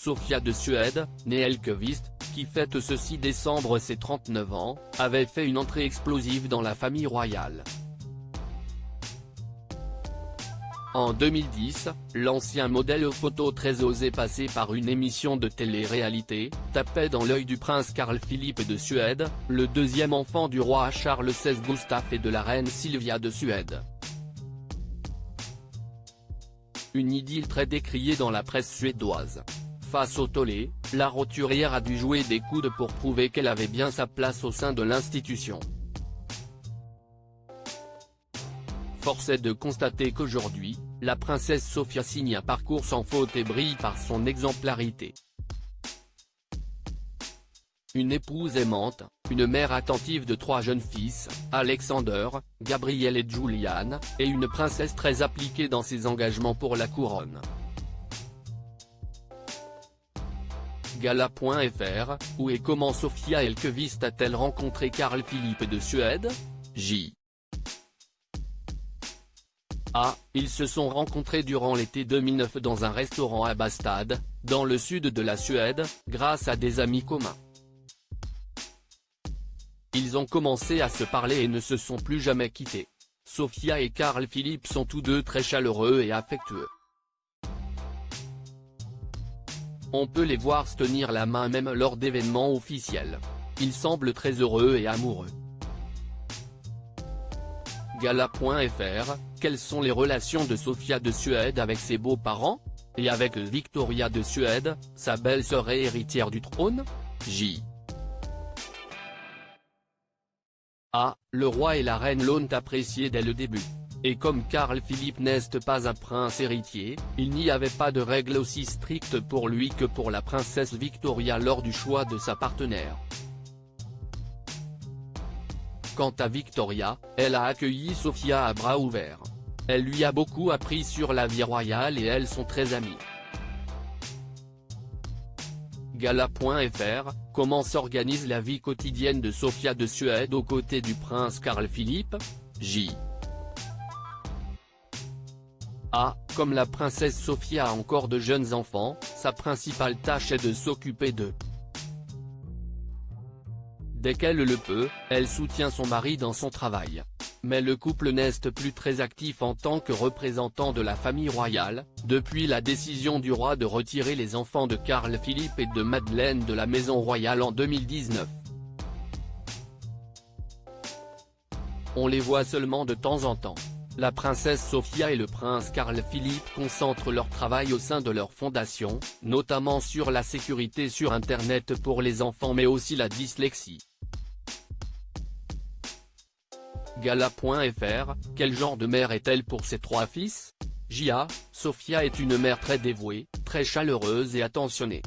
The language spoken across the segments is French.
Sofia de Suède, née Elkvist, qui fête ce 6 décembre ses 39 ans, avait fait une entrée explosive dans la famille royale. En 2010, l'ancien modèle photo très osé passé par une émission de télé-réalité, tapait dans l'œil du prince Carl Philippe de Suède, le deuxième enfant du roi Charles XVI Gustaf et de la reine Silvia de Suède. Une idylle très décriée dans la presse suédoise. Face au tollé, la roturière a dû jouer des coudes pour prouver qu'elle avait bien sa place au sein de l'institution. Force est de constater qu'aujourd'hui, la princesse Sofia signe un parcours sans faute et brille par son exemplarité. Une épouse aimante, une mère attentive de 3 jeunes fils, Alexander, Gabriel et Julian, et une princesse très appliquée dans ses engagements pour la couronne. Gala.fr, où et comment Sofia Elkvist a-t-elle rencontré Carl Philippe de Suède? J. Ils se sont rencontrés durant l'été 2009 dans un restaurant à Bastad, dans le sud de la Suède, grâce à des amis communs. Ils ont commencé à se parler et ne se sont plus jamais quittés. Sofia et Carl Philippe sont tous deux très chaleureux et affectueux. On peut les voir se tenir la main même lors d'événements officiels. Ils semblent très heureux et amoureux. Gala.fr, quelles sont les relations de Sofia de Suède avec ses beaux-parents? Et avec Victoria de Suède, sa belle-sœur et héritière du trône? J. Le roi et la reine l'ont apprécié dès le début. Et comme Carl Philippe n'est pas un prince héritier, il n'y avait pas de règles aussi strictes pour lui que pour la princesse Victoria lors du choix de sa partenaire. Quant à Victoria, elle a accueilli Sofia à bras ouverts. Elle lui a beaucoup appris sur la vie royale et elles sont très amies. Gala.fr, comment s'organise la vie quotidienne de Sofia de Suède aux côtés du prince Carl Philippe? J. Comme la princesse Sofia a encore de jeunes enfants, sa principale tâche est de s'occuper d'eux. Dès qu'elle le peut, elle soutient son mari dans son travail. Mais le couple n'est plus très actif en tant que représentant de la famille royale, depuis la décision du roi de retirer les enfants de Carl Philippe et de Madeleine de la maison royale en 2019. On les voit seulement de temps en temps. La princesse Sofia et le prince Carl Philippe concentrent leur travail au sein de leur fondation, notamment sur la sécurité sur Internet pour les enfants mais aussi la dyslexie. Gala.fr, quel genre de mère est-elle pour ses 3 fils? J.A. Sofia est une mère très dévouée, très chaleureuse et attentionnée.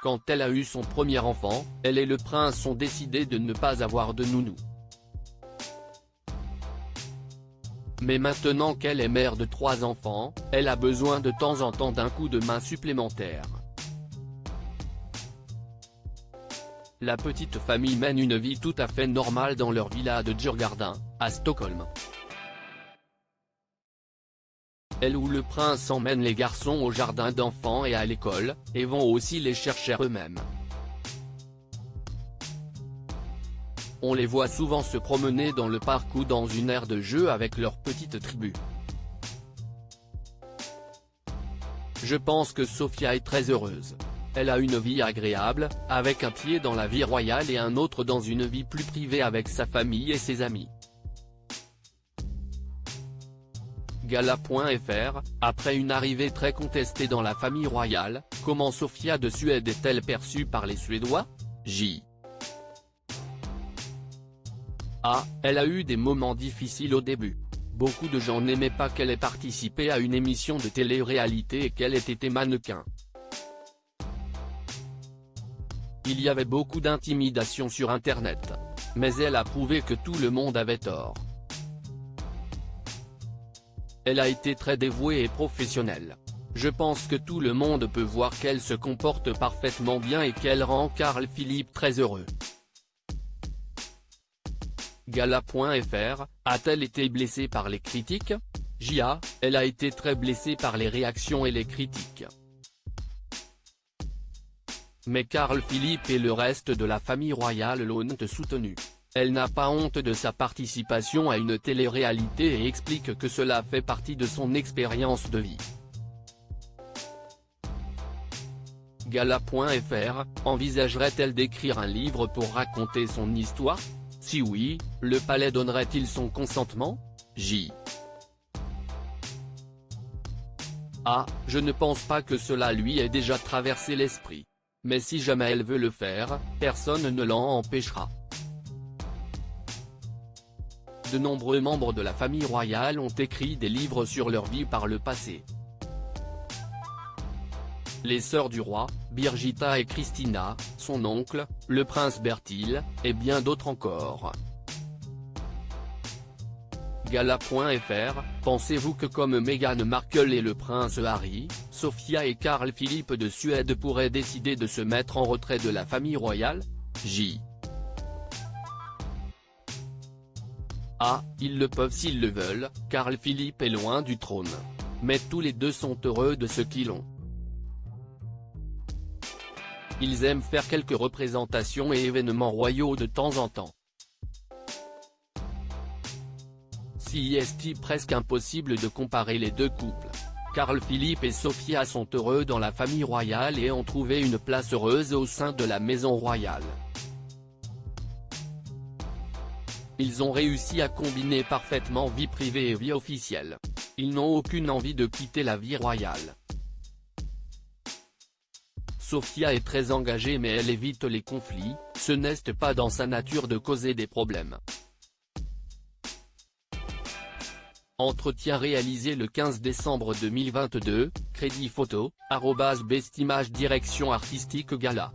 Quand elle a eu son premier enfant, elle et le prince ont décidé de ne pas avoir de nounou. Mais maintenant qu'elle est mère de 3 enfants, elle a besoin de temps en temps d'un coup de main supplémentaire. La petite famille mène une vie tout à fait normale dans leur villa de Djurgården, à Stockholm. Elle ou le prince emmènent les garçons au jardin d'enfants et à l'école, et vont aussi les chercher eux-mêmes. On les voit souvent se promener dans le parc ou dans une aire de jeu avec leur petite tribu. Je pense que Sofia est très heureuse. Elle a une vie agréable, avec un pied dans la vie royale et un autre dans une vie plus privée avec sa famille et ses amis. Gala.fr, après une arrivée très contestée dans la famille royale, comment Sofia de Suède est-elle perçue par les Suédois? J. Elle a eu des moments difficiles au début. Beaucoup de gens n'aimaient pas qu'elle ait participé à une émission de télé-réalité et qu'elle ait été mannequin. Il y avait beaucoup d'intimidation sur Internet. Mais elle a prouvé que tout le monde avait tort. Elle a été très dévouée et professionnelle. Je pense que tout le monde peut voir qu'elle se comporte parfaitement bien et qu'elle rend Carl Philippe très heureux. Gala.fr, a-t-elle été blessée par les critiques? Gia, elle a été très blessée par les réactions et les critiques. Mais Carl Philippe et le reste de la famille royale l'ont soutenue. Elle n'a pas honte de sa participation à une télé-réalité et explique que cela fait partie de son expérience de vie. Gala.fr, envisagerait-elle d'écrire un livre pour raconter son histoire? Si oui, le palais donnerait-il son consentement? J. Je ne pense pas que cela lui ait déjà traversé l'esprit. Mais si jamais elle veut le faire, personne ne l'en empêchera. De nombreux membres de la famille royale ont écrit des livres sur leur vie par le passé. Les sœurs du roi, Birgitta et Christina, son oncle, le prince Bertil, et bien d'autres encore. Gala.fr, pensez-vous que comme Meghan Markle et le prince Harry, Sofia et Carl Philippe de Suède pourraient décider de se mettre en retrait de la famille royale? J. Ils le peuvent s'ils le veulent, Carl Philippe est loin du trône. Mais tous les deux sont heureux de ce qu'ils ont. Ils aiment faire quelques représentations et événements royaux de temps en temps. Si est presque impossible de comparer les deux couples. Carl Philippe et Sofia sont heureux dans la famille royale et ont trouvé une place heureuse au sein de la maison royale. Ils ont réussi à combiner parfaitement vie privée et vie officielle. Ils n'ont aucune envie de quitter la vie royale. Sofia est très engagée mais elle évite les conflits, ce n'est pas dans sa nature de causer des problèmes. Entretien réalisé le 15 décembre 2022, Crédit Photo, @bestimage direction artistique Gala.